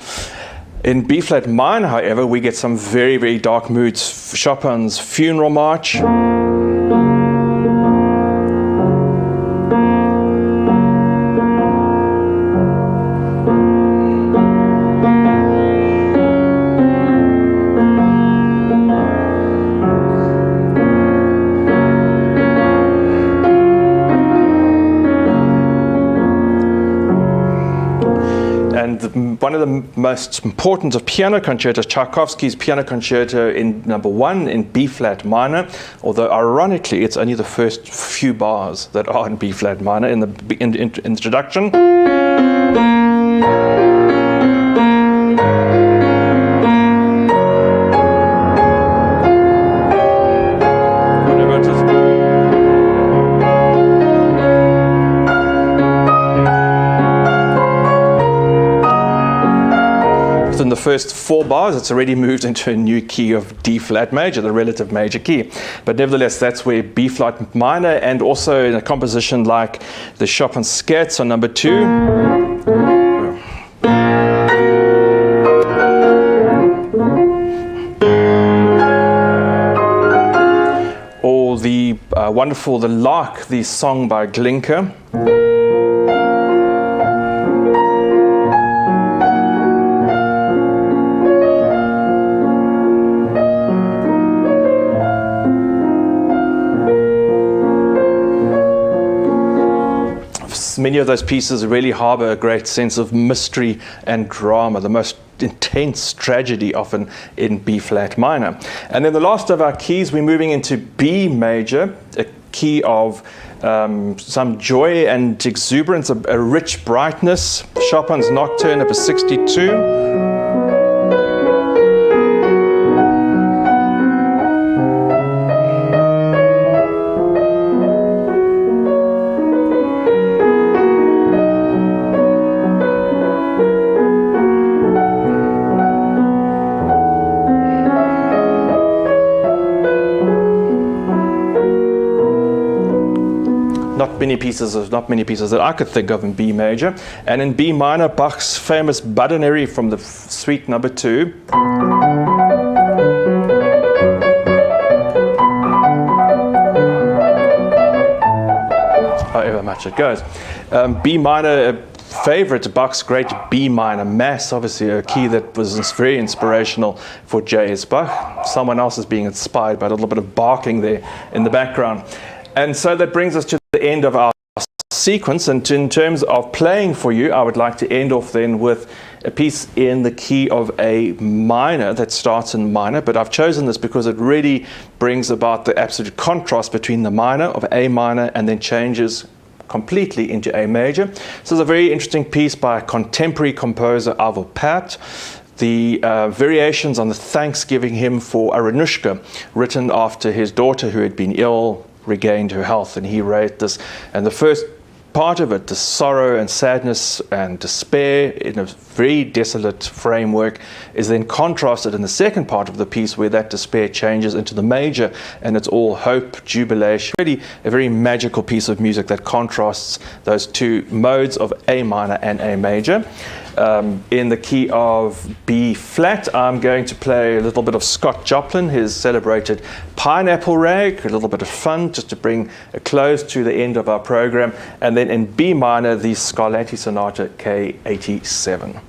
In B flat minor, however, we get some very, very dark moods. Chopin's Funeral March. And one of the most important of piano concertos, Tchaikovsky's Piano Concerto in number 1 in B flat minor, although ironically it's only the first few bars that are in B flat minor in the introduction. In the first 4 bars, it's already moved into a new key of D flat major, the relative major key. But nevertheless, that's where B flat minor, and also in a composition like the Chopin Scherzo on number 2. Or the wonderful The Lark, the song by Glinka. Many of those pieces really harbor a great sense of mystery and drama, the most intense tragedy often in B flat minor. And then the last of our keys, we're moving into B major, a key of some joy and exuberance, a rich brightness. Chopin's Nocturne, opus 62. Not many pieces that I could think of in B major. And in B minor, Bach's famous Badenary from the suite number 2. However much it goes. B minor, a favorite, Bach's great B minor Mass, obviously a key that was very inspirational for J.S. Bach. Someone else is being inspired by a little bit of barking there in the background. And so that brings us to the end of our sequence. And in terms of playing for you, I would like to end off then with a piece in the key of A minor that starts in minor. But I've chosen this because it really brings about the absolute contrast between the minor of A minor and then changes completely into A major. This is a very interesting piece by a contemporary composer, Arvo Pärt. The variations on the Thanksgiving hymn for Aranushka, written after his daughter who had been ill regained her health, and he wrote this. And the first part of it, the sorrow and sadness and despair in a very desolate framework, is then contrasted in the second part of the piece, where that despair changes into the major and it's all hope, jubilation. Really a very magical piece of music that contrasts those two modes of A minor and A major. In the key of B flat, I'm going to play a little bit of Scott Joplin, his celebrated Pineapple Rag, a little bit of fun just to bring a close to the end of our program. And then in B minor, the Scarlatti Sonata K87.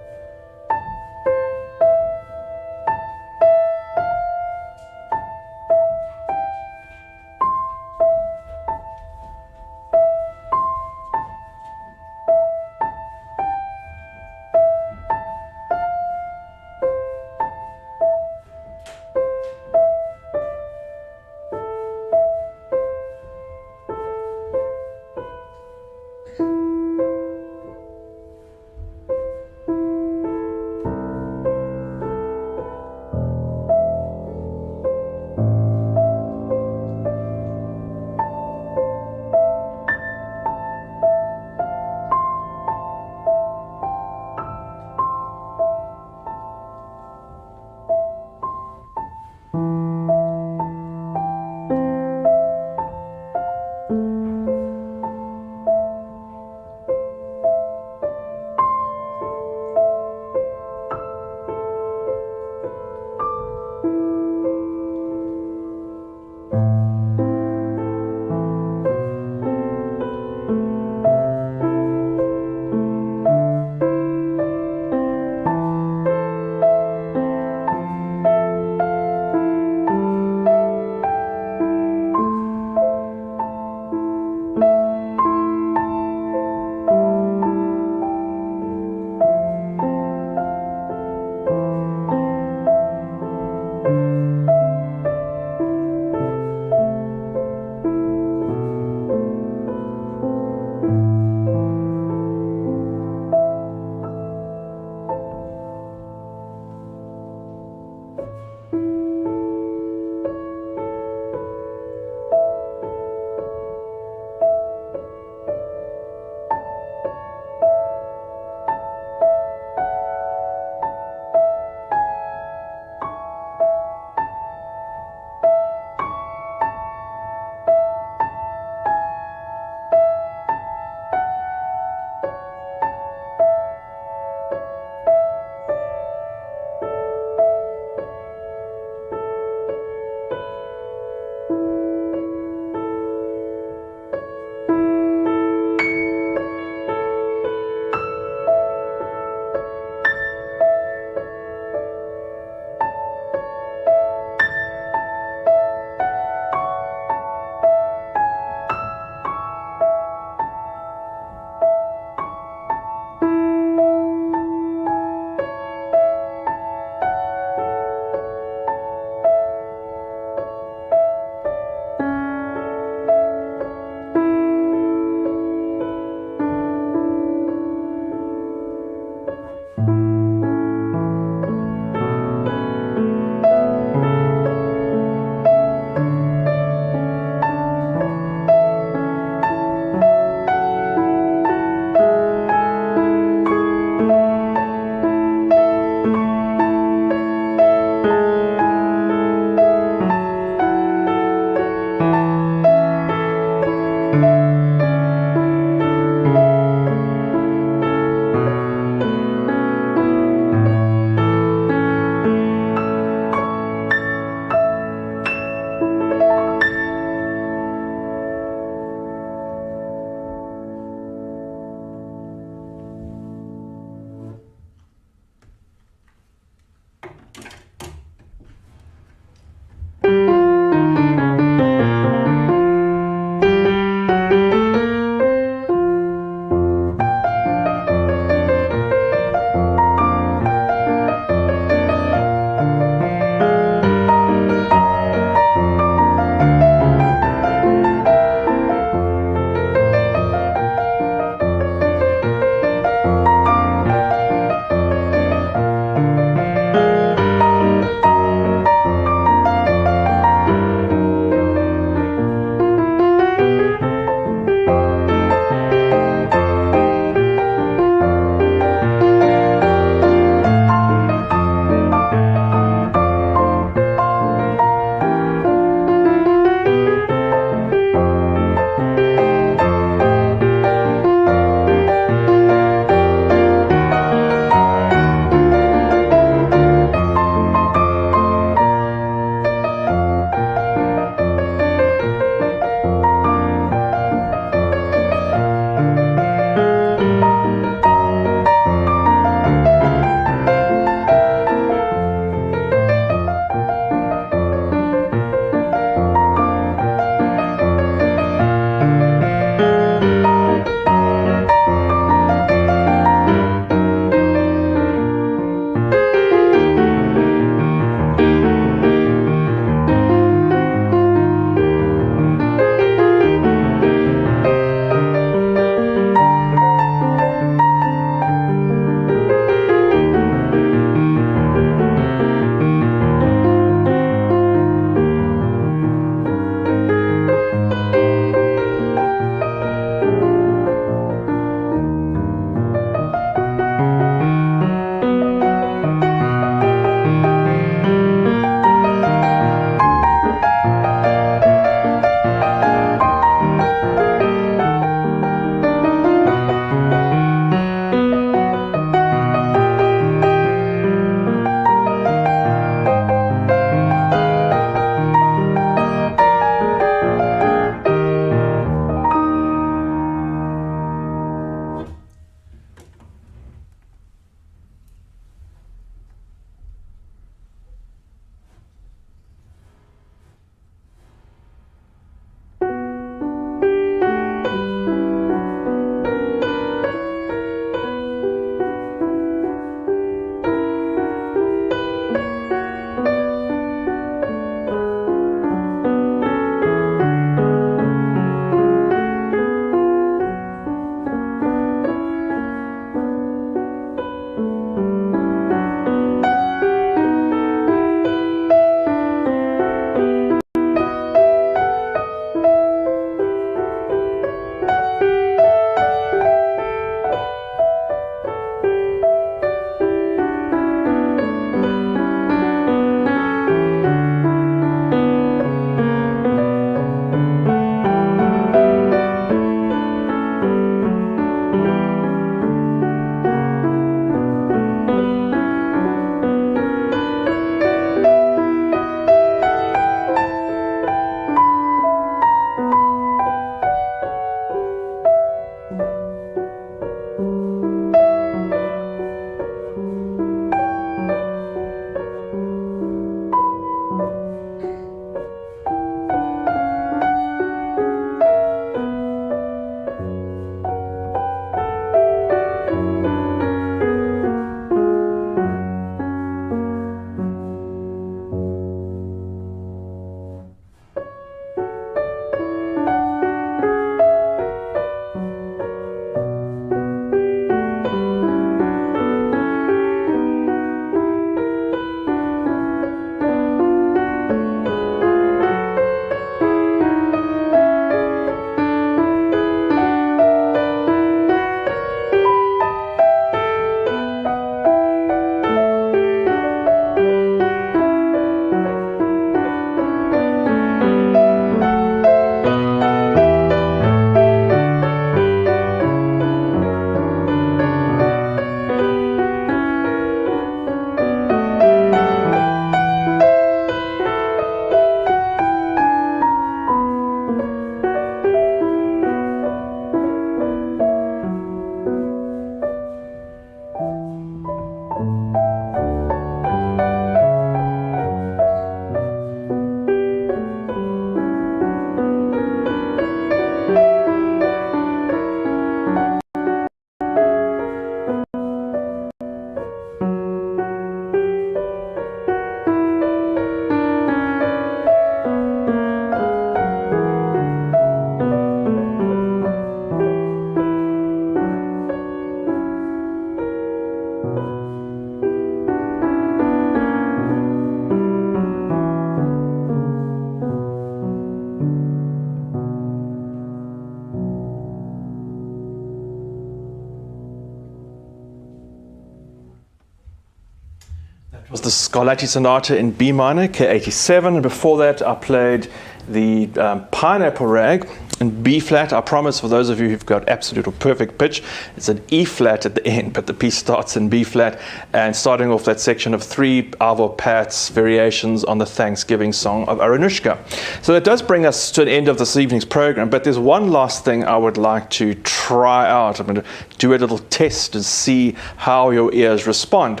The Scarlatti Sonata in B minor, K87, and before that I played the Pineapple Rag in B flat. I promise, for those of you who've got absolute or perfect pitch, it's an E flat at the end, but the piece starts in B flat, and starting off that section of 3 Arvo Päht's variations on the Thanksgiving song of Arenushka. So that does bring us to an end of this evening's program, but there's one last thing I would like to try out. I'm going to do a little test and see how your ears respond.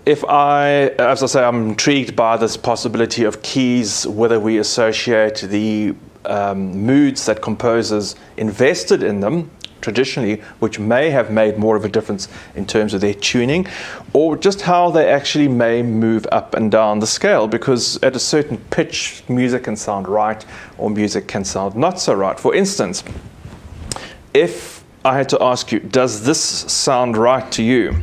If as I say, I'm intrigued by this possibility of keys, whether we associate the moods that composers invested in them traditionally, which may have made more of a difference in terms of their tuning, or just how they actually may move up and down the scale, because at a certain pitch, music can sound right or music can sound not so right. For instance, if I had to ask you, does this sound right to you?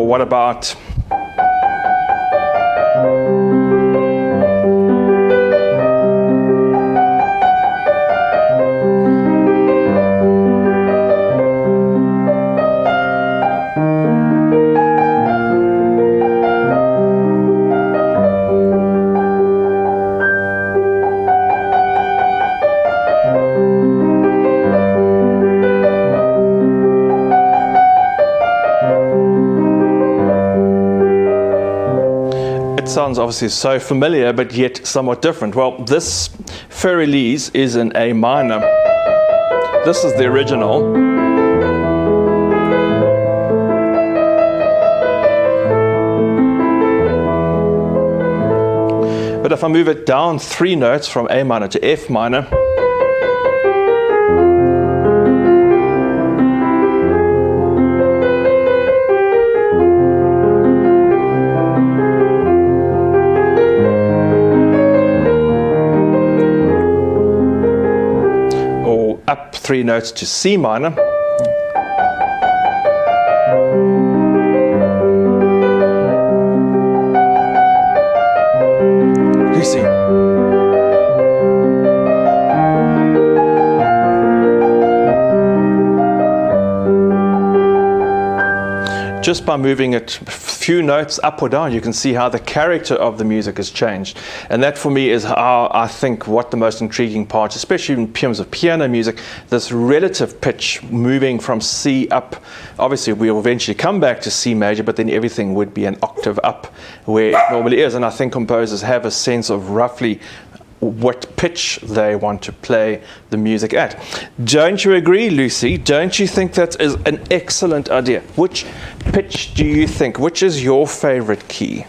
What about sounds obviously so familiar, but yet somewhat different? Well, this Fur-Elise is in A minor. This is the original. But if I move it down 3 notes from A minor to F minor, up 3 notes to C minor. Lucy. Just by moving it a few notes up or down, you can see how the character of the music has changed. And that for me is how I think what the most intriguing part, especially in terms of piano music, this relative pitch moving from C up. Obviously we'll eventually come back to C major, but then everything would be an octave up where it normally is. And I think composers have a sense of roughly what pitch they want to play the music at. Don't you agree, Lucy? Don't you think that is an excellent idea? Which pitch do you think? Which is your favorite key?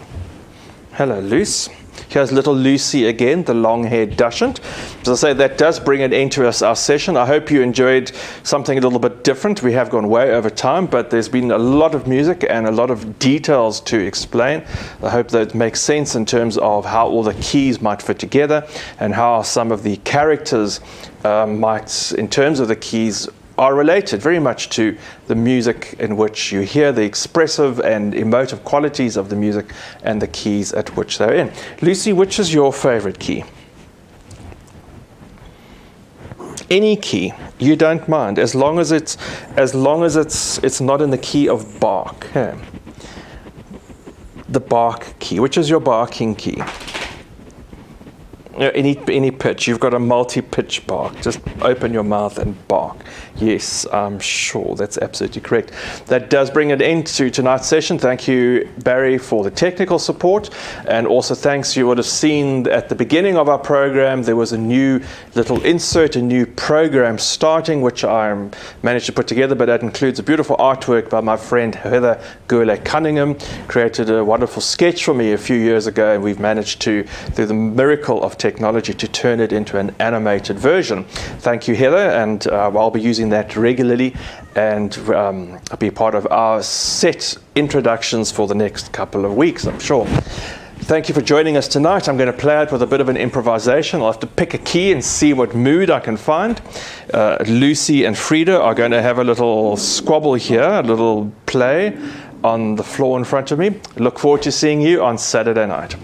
Hello, Lucy. Here's little Lucy again, the long-haired dachshund. As I say, that does bring an end to our session. I hope you enjoyed something a little bit different. We have gone way over time, but there's been a lot of music and a lot of details to explain. I hope that makes sense in terms of how all the keys might fit together and how some of the characters might, in terms of the keys, are related very much to the music in which you hear the expressive and emotive qualities of the music and the keys at which they're in. Lucy, which is your favorite key? Any key, you don't mind, as long as it's not in the key of bark. Okay. The bark key. Which is your barking key? Any pitch. You've got a multi-pitch bark. Just open your mouth and bark. Yes, I'm sure that's absolutely correct. That does bring an end to tonight's session. Thank you, Barry, for the technical support. And also thanks, you would have seen at the beginning of our program, there was a new little insert, a new program starting, which I managed to put together, but that includes a beautiful artwork by my friend Heather Gourlay-Cunningham. Created a wonderful sketch for me a few years ago, and we've managed to, through the miracle of technology, to turn it into an animated version. Thank you, Heather, and I'll be using that regularly and be part of our set introductions for the next couple of weeks, I'm sure. Thank you for joining us tonight. I'm going to play out with a bit of an improvisation. I'll have to pick a key and see what mood I can find. Lucy and Frida are going to have a little squabble here, a little play on the floor in front of me. Look forward to seeing you on Saturday night.